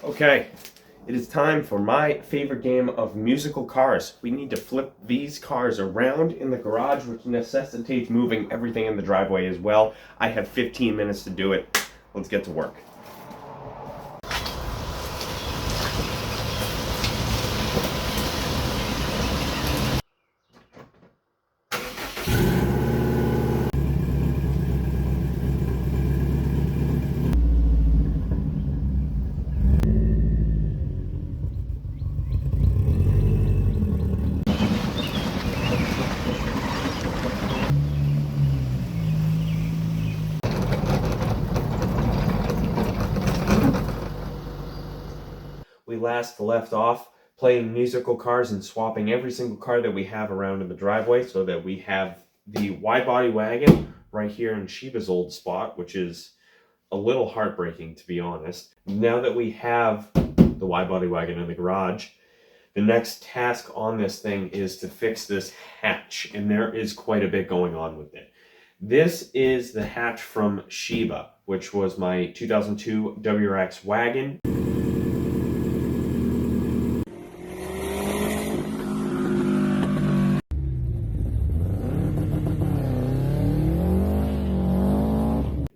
Okay, it is time for my favorite game of musical cars. We need to flip these cars around in the garage, which necessitates moving everything in the driveway as well. I have 15 minutes to do it. Let's get to work. We last left off playing musical cars and swapping every single car that we have around in the driveway so that we have the Widebody Wagon right here in Sheba's old spot, which is a little heartbreaking, to be honest. Now that we have the Widebody Wagon in the garage, the next task on this thing is to fix this hatch, and there is quite a bit going on with it. This is the hatch from Sheba, which was my 2002 WRX Wagon.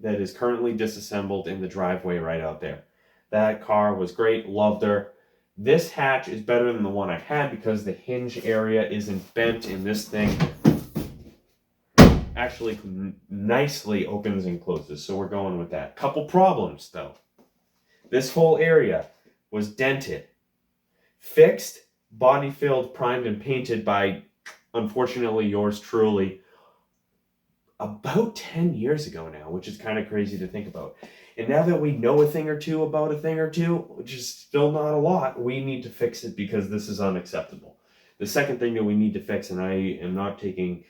That is currently disassembled in the driveway right out there. That car was great, loved her. This hatch is better than the one I had because the hinge area isn't bent, and this thing actually nicely opens and closes, so we're going with that. Couple problems though. This whole area was dented, fixed, body filled, primed, and painted by, unfortunately, yours truly, about 10 years ago now, which is kind of crazy to think about. And now that we know a thing or two about a thing or two, which is still not a lot, we need to fix it because this is unacceptable. The second thing that we need to fix, and I am not taking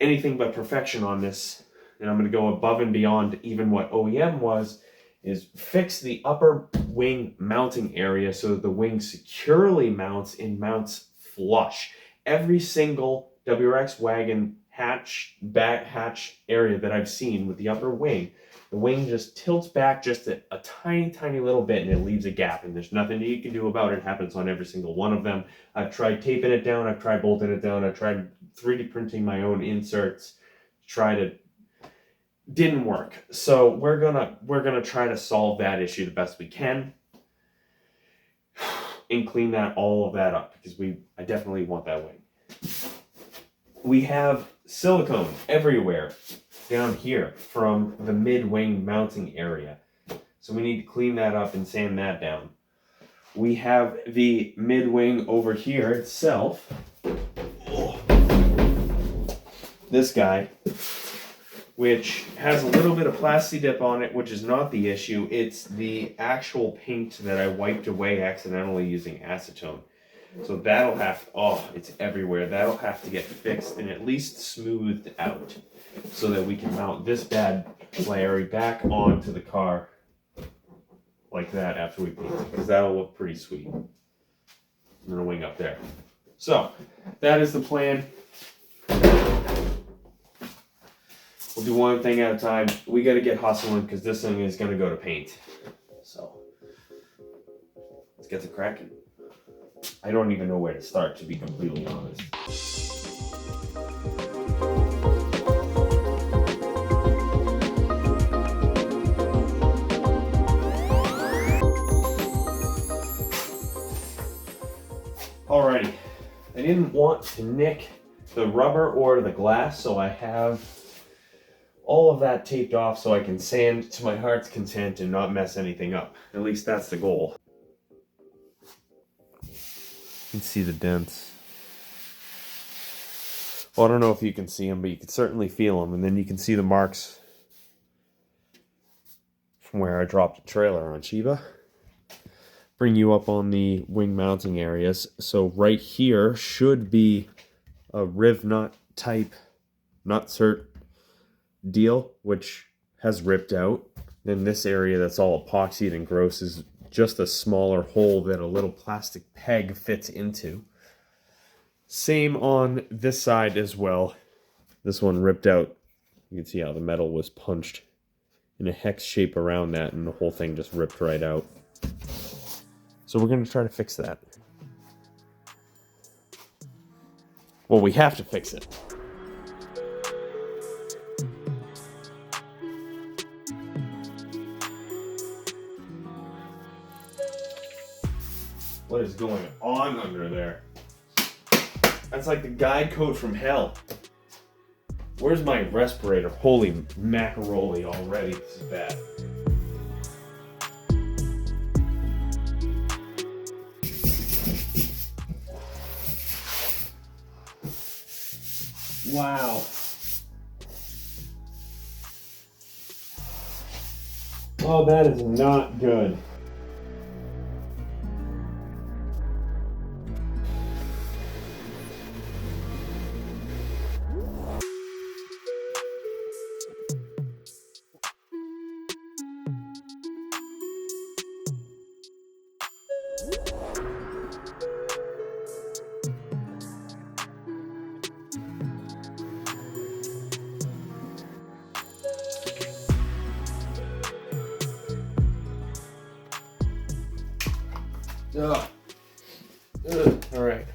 anything but perfection on this, and I'm going to go above and beyond even what OEM was, is fix the upper wing mounting area so that the wing securely mounts and mounts flush. Every single WRX Wagon back hatch area that I've seen with the upper wing, the wing just tilts back just a tiny little bit and it leaves a gap, and there's nothing that you can do about it. It happens on every single one of them. I've tried taping it down, I've tried bolting it down, I've tried 3D printing my own inserts, didn't work. So we're gonna try to solve that issue the best we can and clean all of that up because I definitely want that wing. We have silicone everywhere down here from the mid-wing mounting area. So we need to clean that up and sand that down. We have the mid-wing over here itself. This guy, which has a little bit of plasti dip on it, which is not the issue. It's the actual paint that I wiped away accidentally using acetone. So that'll it's everywhere. That'll have to get fixed and at least smoothed out so that we can mount this bad Larry back onto the car like that after we paint it, because that'll look pretty sweet. And then a wing up there. So that is the plan. We'll do one thing at a time. We got to get hustling because this thing is going to go to paint. So let's get to cracking. I don't even know where to start, to be completely honest. Alrighty, I didn't want to nick the rubber or the glass, so I have all of that taped off so I can sand to my heart's content and not mess anything up. At least that's the goal. You can see the dents. Well, I don't know if you can see them, but you can certainly feel them. And then you can see the marks from where I dropped the trailer on Sheba. Bring you up on the wing mounting areas. So right here should be a riv-nut type nutsert deal, which has ripped out. Then this area that's all epoxied and gross is just a smaller hole that a little plastic peg fits into. Same on this side as well. This one ripped out. You can see how the metal was punched in a hex shape around that, and the whole thing just ripped right out. So we're going to try to fix that. Well, we have to fix it. What is going on under there? That's like the guide code from hell. Where's my respirator? Holy macaroni already. This is bad. Wow. Oh, that is not good. Ugh. All right.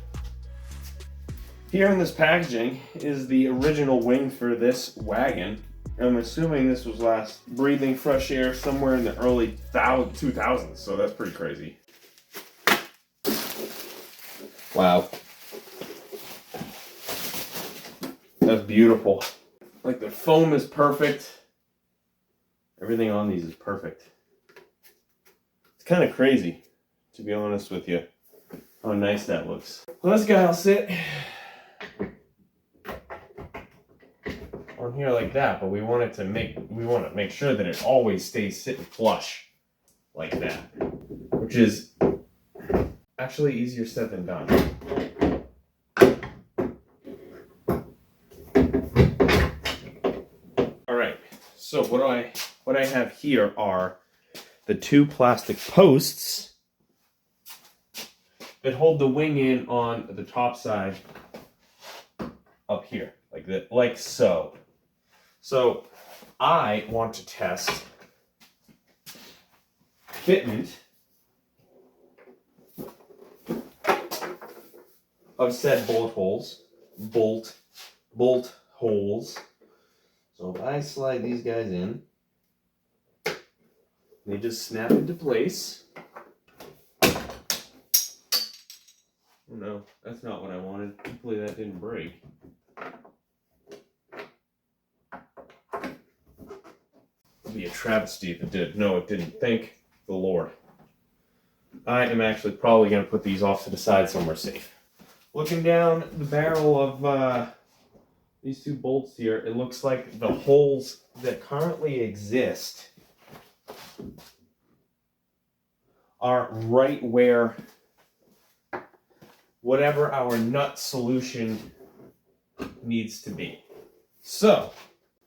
Here in this packaging is the original wing for this wagon. I'm assuming this was last breathing fresh air somewhere in the early 2000s, so that's pretty crazy. Wow. That's beautiful. Like the foam is perfect. Everything on these is perfect. It's kind of crazy, to be honest with you, how nice that looks. Well, this guy will sit on here like that, but we want to make sure that it always stays sitting flush like that, which is actually easier said than done. All right, so what I have here are the two plastic posts that hold the wing in on the top side up here, like that, like so. So I want to test fitment of said bolt holes. So if I slide these guys in, they just snap into place. Oh no, that's not what I wanted. Hopefully that didn't break. It'd be a travesty if it did. No, it didn't. Thank the Lord. I am actually probably going to put these off to the side somewhere safe. Looking down the barrel of these two bolts here, it looks like the holes that currently exist are right where whatever our nut solution needs to be. So,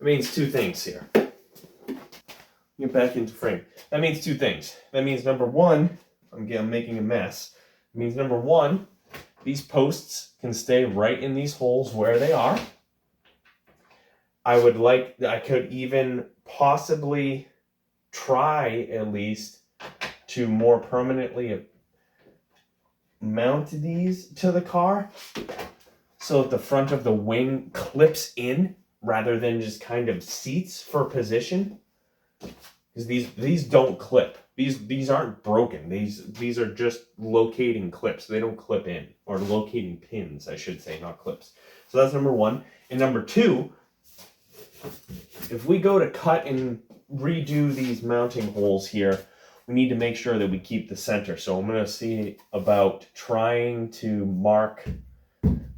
it means two things here. Get back into frame. That means two things. That means number one, I'm making a mess. It means number one, these posts can stay right in these holes where they are. I could even possibly try at least to more permanently mount these to the car so that the front of the wing clips in rather than just kind of seats for position. Because these don't clip. These aren't broken. These are just locating clips. They don't clip in. Or locating pins, I should say, not clips. So that's number one. And number two, if we go to cut and redo these mounting holes here, we need to make sure that we keep the center. So I'm going to see about trying to mark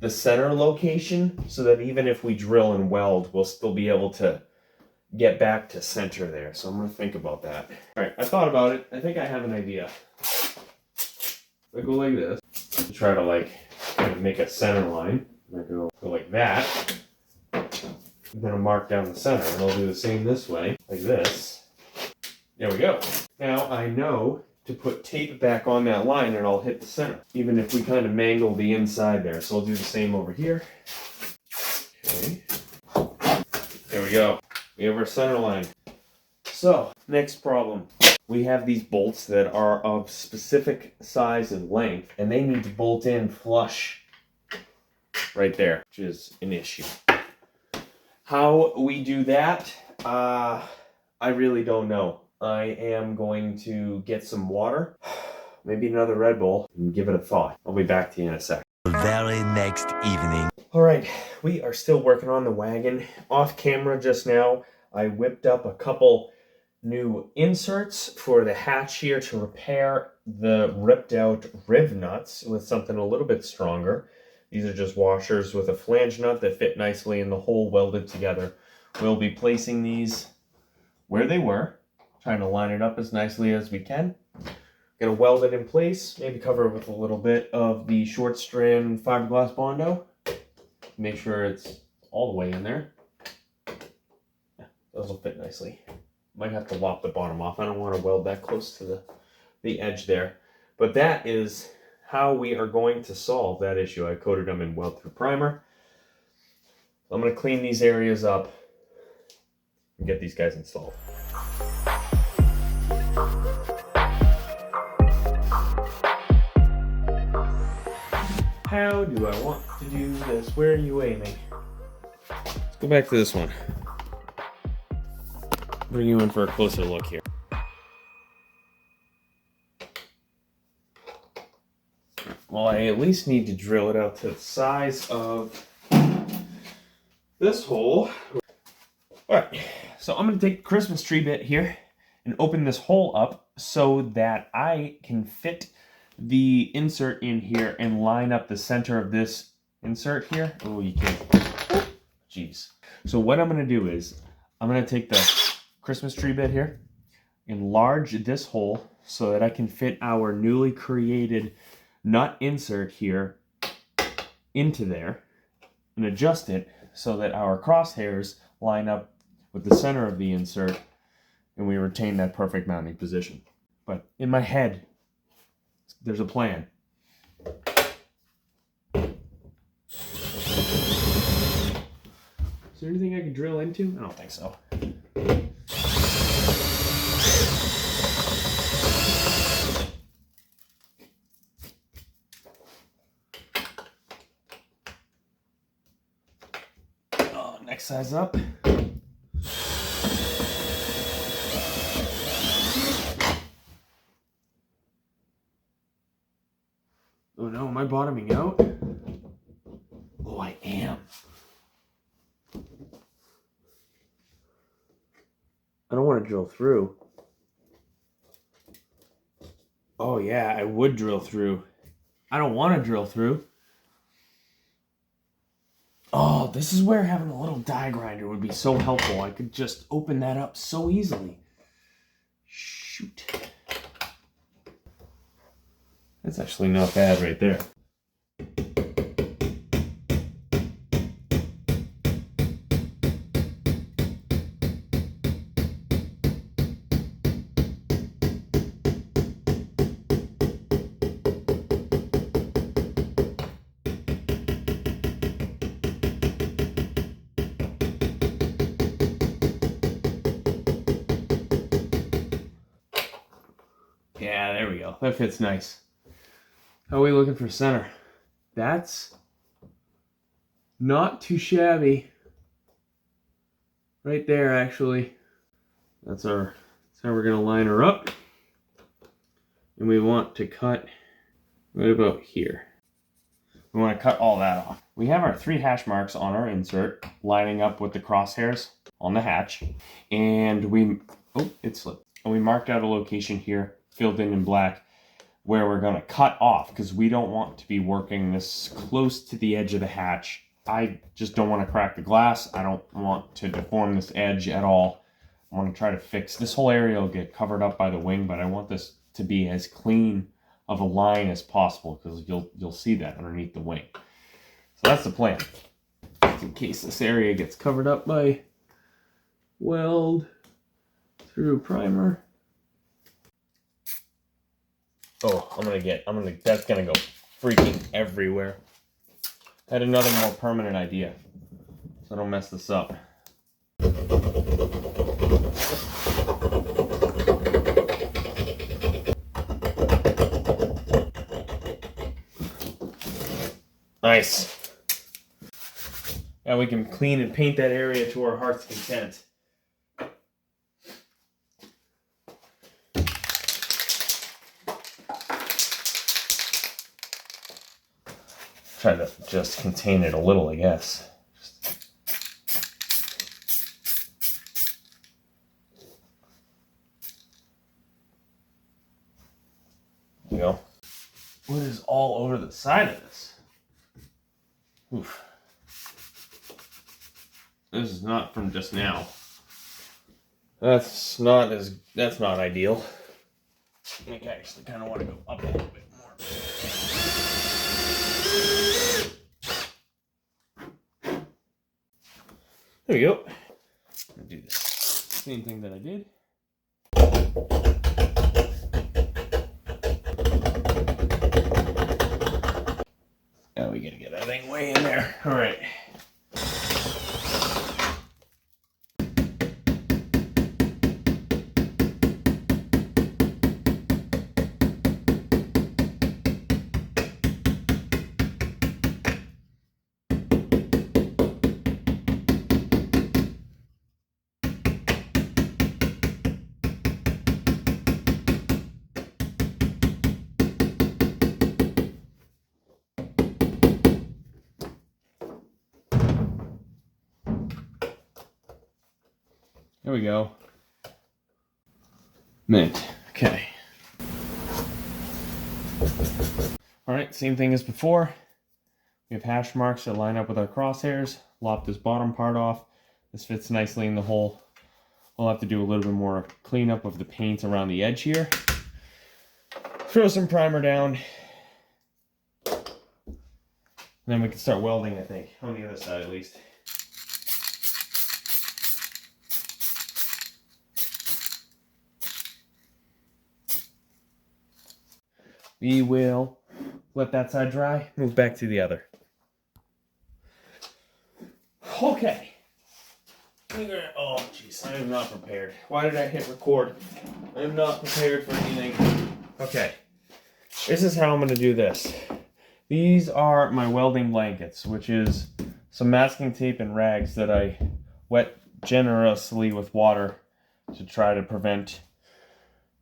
the center location so that even if we drill and weld, we'll still be able to get back to center there. So I'm going to think about that. All right, I thought about it. I think I have an idea. I go like this. Try to kind of make a center line. I go like that. I'm going to mark down the center, and I'll do the same this way, like this. There we go. Now I know to put tape back on that line and I'll hit the center, even if we kind of mangle the inside there. So I'll do the same over here. Okay. There we go. We have our center line. So, next problem. we have these bolts that are of specific size and length, and they need to bolt in flush right there, which is an issue. How we do that, I really don't know. I am going to get some water, maybe another Red Bull, and give it a thought. I'll be back to you in a sec. The very next evening. All right, we are still working on the wagon. Off camera just now, I whipped up a couple new inserts for the hatch here to repair the ripped out riv-nuts with something a little bit stronger. These are just washers with a flange nut that fit nicely in the hole welded together. We'll be placing these where they were, trying to line it up as nicely as we can. Gonna weld it in place, maybe cover it with a little bit of the short strand fiberglass Bondo. Make sure it's all the way in there. Yeah, those will fit nicely. Might have to lop the bottom off. I don't want to weld that close to the edge there. But that is how we are going to solve that issue. I coated them in weld through primer. I'm going to clean these areas up and get these guys installed. How do I want to do this? Where are you aiming? Let's go back to this one. Bring you in for a closer look here. Well, I at least need to drill it out to the size of this hole. All right, so I'm gonna take the Christmas tree bit here and open this hole up so that I can fit the insert in here and line up the center of this insert here. Oh, you can't. Jeez. So what I'm gonna do is I'm gonna take the Christmas tree bit here, enlarge this hole so that I can fit our newly created nut insert here into there and adjust it so that our crosshairs line up with the center of the insert and we retain that perfect mounting position. But in my head, there's a plan. Is there anything I can drill into? I don't think so. Next size up. Oh no, am I bottoming out? Oh, I am. I don't want to drill through. Oh yeah, I would drill through. I don't want to drill through. Oh, this is where having a little die grinder would be so helpful. I could just open that up so easily. Shoot. That's actually not bad right there. Yeah, there we go. That fits nice. How are we looking for center? That's not too shabby. Right there, actually. That's how we're gonna line her up. And we want to cut right about here. We want to cut all that off. We have our 3 hash marks on our insert lining up with the crosshairs on the hatch. And it slipped. And we marked out a location here, filled in black, where we're going to cut off because we don't want to be working this close to the edge of the hatch. I just don't want to crack the glass. I don't want to deform this edge at all. I want to try to fix this whole area. Will get covered up by the wing, but I want this to be as clean of a line as possible because you'll see that underneath the wing. So that's the plan. Just in case this area gets covered up by weld through primer. Oh, that's gonna go freaking everywhere. I had another more permanent idea, so I don't mess this up. Nice. Now we can clean and paint that area to our heart's content. Try to just contain it a little, I guess. There you go. What is all over the side of this? Oof. This is not from just now. That's not ideal. I think I actually kind of want to go up a little bit more. There we go. I'm gonna do the same thing that I did. Now we gotta get that thing way in there. All right. There we go. Mint. Okay. Alright, same thing as before. We have hash marks that line up with our crosshairs. Lop this bottom part off. This fits nicely in the hole. We'll have to do a little bit more cleanup of the paint around the edge here. Throw some primer down. And then we can start welding, I think. On the other side at least. We will let that side dry, move back to the other. Okay. Oh, jeez, I am not prepared. Why did I hit record? I am not prepared for anything. Okay. This is how I'm going to do this. These are my welding blankets, which is some masking tape and rags that I wet generously with water to try to prevent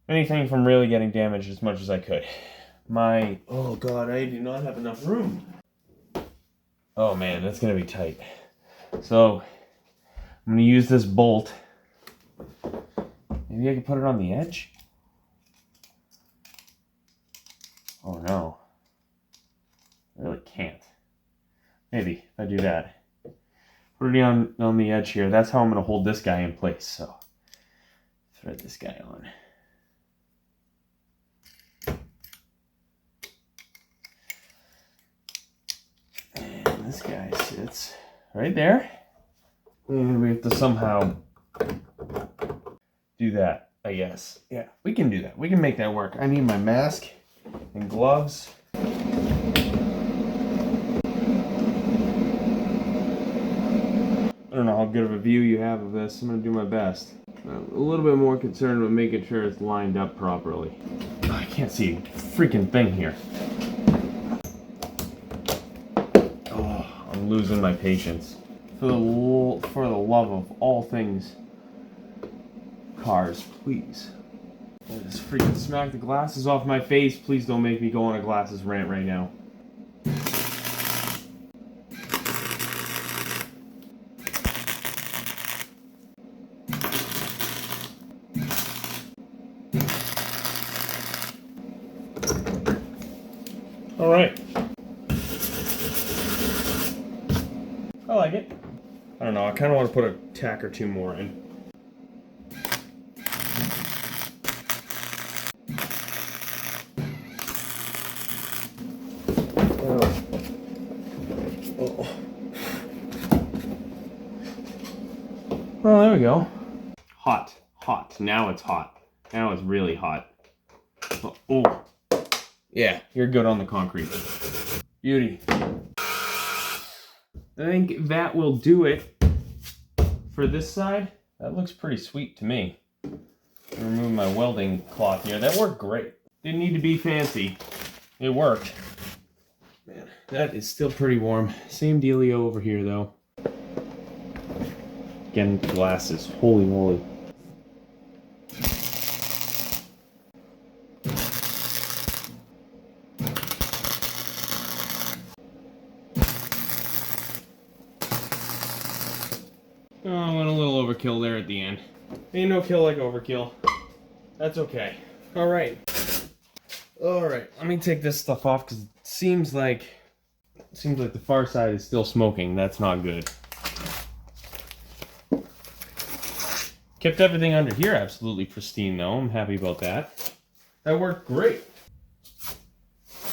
anything from really getting damaged as much as I could. Oh god, I do not have enough room. Oh man, that's gonna be tight. So, I'm gonna use this bolt. Maybe I can put it on the edge? Oh no. I really can't. Maybe, if I do that. Put it on the edge here. That's how I'm gonna hold this guy in place, so. Thread this guy on. This guy sits right there. And we have to somehow do that, I guess. Yeah, we can do that. We can make that work. I need my mask and gloves. I don't know how good of a view you have of this. I'm going to do my best. I'm a little bit more concerned with making sure it's lined up properly. Oh, I can't see a freaking thing here. I'm losing my patience. For the love of all things cars, please. I just freaking smack the glasses off my face. Please don't make me go on a glasses rant right now. All right. I like it. I don't know, I kind of want to put a tack or two more in. Oh, there we go. Hot, hot. Now it's hot. Now it's really hot. Oh, yeah, you're good on the concrete. Beauty. I think that will do it for this side. That looks pretty sweet to me. Remove my welding cloth here. That worked great. Didn't need to be fancy. It worked. Man. That is still pretty warm. Same dealio over here, though. Again, glasses. Holy moly. Oh, I went a little overkill there at the end. Ain't no kill like overkill. That's okay. Alright. Alright, let me take this stuff off because it seems like the far side is still smoking. That's not good. Kept everything under here absolutely pristine though. I'm happy about that. That worked great.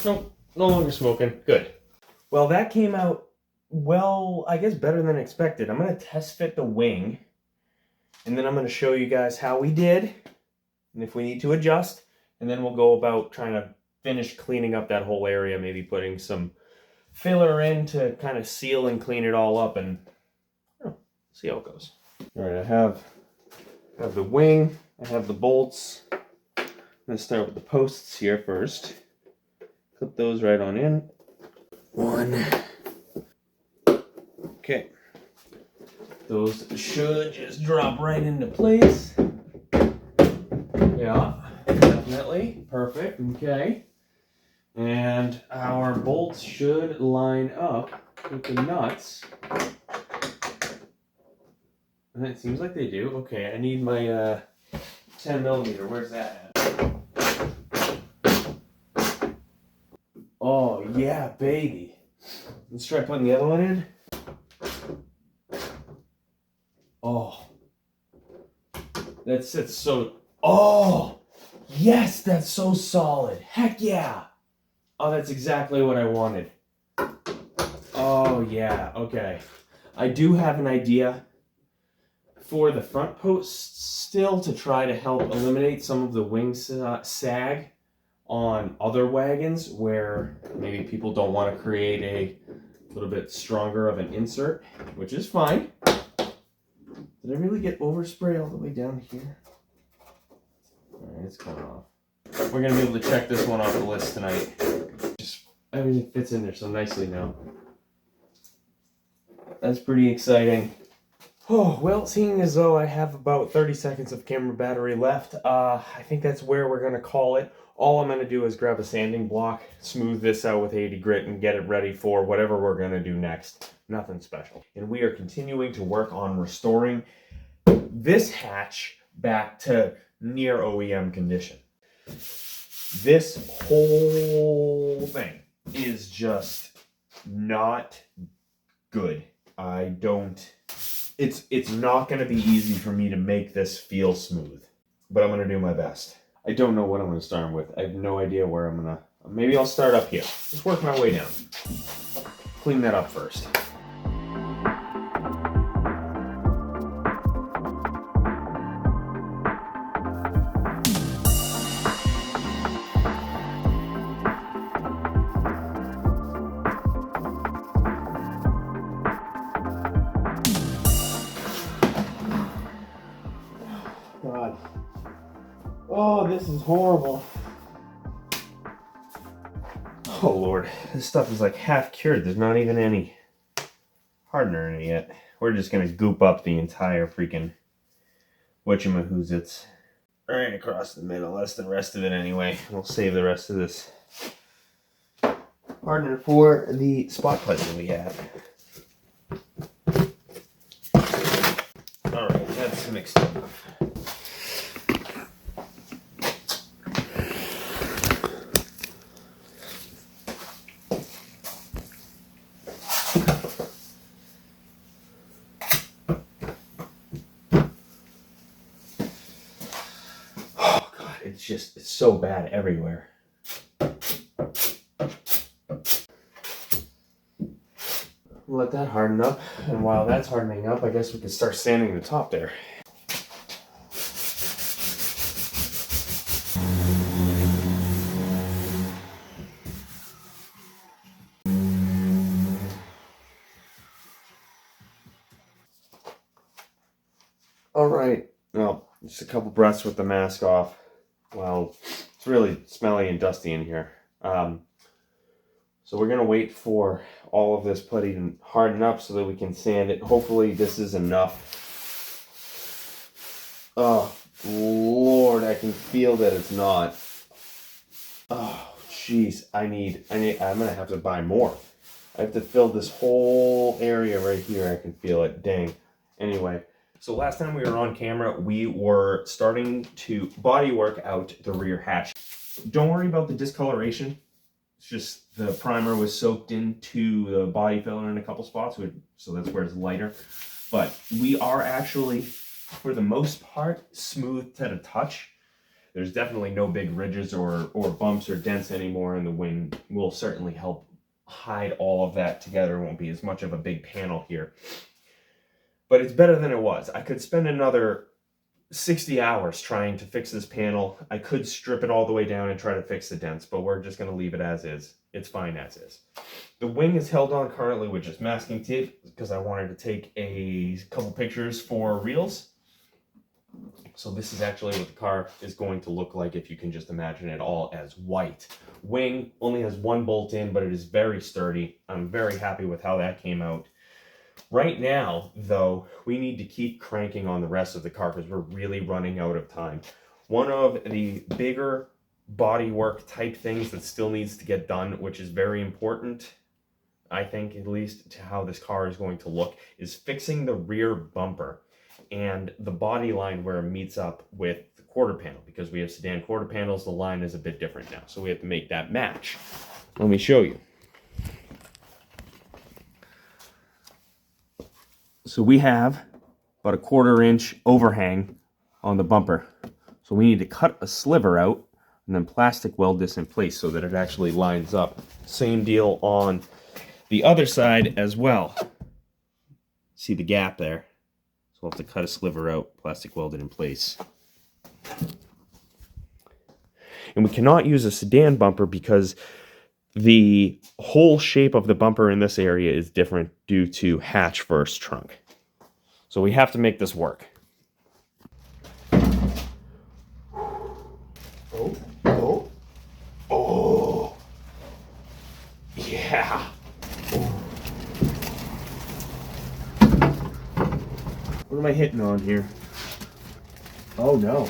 Nope, no longer smoking. Good. Well, that came out, well, I guess better than expected. I'm going to test fit the wing. And then I'm going to show you guys how we did. And if we need to adjust. And then we'll go about trying to finish cleaning up that whole area. Maybe putting some filler in to kind of seal and clean it all up. And see how it goes. Alright, I have the wing. I have the bolts. I'm going to start with the posts here first. Clip those right on in. One. Okay. Those should just drop right into place. Yeah, definitely. Perfect. Okay. And our bolts should line up with the nuts. And it seems like they do. Okay, I need my 10 millimeter. Where's that at? Oh, yeah, baby. Let's try putting the other one in. Oh. That sits so... Oh! Yes, that's so solid. Heck yeah! Oh, that's exactly what I wanted. Oh, yeah. Okay. I do have an idea for the front posts still to try to help eliminate some of the wing sag on other wagons where maybe people don't want to create a little bit stronger of an insert, which is fine. Did I really get overspray all the way down here? Alright, it's coming off. We're going to be able to check this one off the list tonight. Just everything fits in there so nicely now. That's pretty exciting. Oh, well, seeing as though I have about 30 seconds of camera battery left, I think that's where we're going to call it. All I'm going to do is grab a sanding block, smooth this out with 80 grit, and get it ready for whatever we're going to do next. Nothing special. And we are continuing to work on restoring this hatch back to near OEM condition. This whole thing is just not good. It's not going to be easy for me to make this feel smooth, but I'm going to do my best. I don't know what I'm going to start with. I have no idea where I'm going to... Maybe I'll start up here. Just work my way down. Clean that up first. God. Oh, this is horrible. Oh, Lord. This stuff is like half cured. There's not even any hardener in it yet. We're just going to goop up the entire freaking whatchamahoozits right across the middle. That's the rest of it anyway. We'll save the rest of this hardener for the spot plate that we have. Alright, that's mixed enough. It's so bad everywhere. Let that harden up, and while that's hardening up, I guess we can start sanding the top there. Alright, well, just a couple breaths with the mask off. Well, it's really smelly and dusty in here. So we're gonna wait for all of this putty to harden up so that we can sand it. Hopefully this is enough. Oh Lord, I can feel that it's not. Oh jeez, I'm gonna have to buy more. I have to fill this whole area right here. I can feel it. Dang. Anyway, so last time we were on camera, we were starting to body work out the rear hatch. Don't worry about the discoloration. It's just the primer was soaked into the body filler in a couple spots, so that's where it's lighter. But we are actually, for the most part, smooth to the touch. There's definitely no big ridges or bumps or dents anymore, and the wing will certainly help hide all of that together. It won't be as much of a big panel here. But it's better than it was. I could spend another 60 hours trying to fix this panel. I could strip it all the way down and try to fix the dents, but we're just going to leave it as is. It's fine as is. The wing is held on currently with just masking tape because I wanted to take a couple pictures for reels. So this is actually what the car is going to look like if you can just imagine it all as white. Wing only has one bolt in, but it is very sturdy. I'm very happy with how that came out. Right now, though, we need to keep cranking on the rest of the car because we're really running out of time. One of the bigger bodywork type things that still needs to get done, which is very important, I think, at least to how this car is going to look, is fixing the rear bumper and the body line where it meets up with the quarter panel. Because we have sedan quarter panels, the line is a bit different now. So we have to make that match. Let me show you. So we have about a 1/4 inch overhang on the bumper. So we need to cut a sliver out and then plastic weld this in place so that it actually lines up. Same deal on the other side as well. See the gap there? So we'll have to cut a sliver out, plastic weld it in place. And we cannot use a sedan bumper because the whole shape of the bumper in this area is different due to hatch versus trunk. So we have to make this work. Oh. Yeah. What am I hitting on here? Oh no.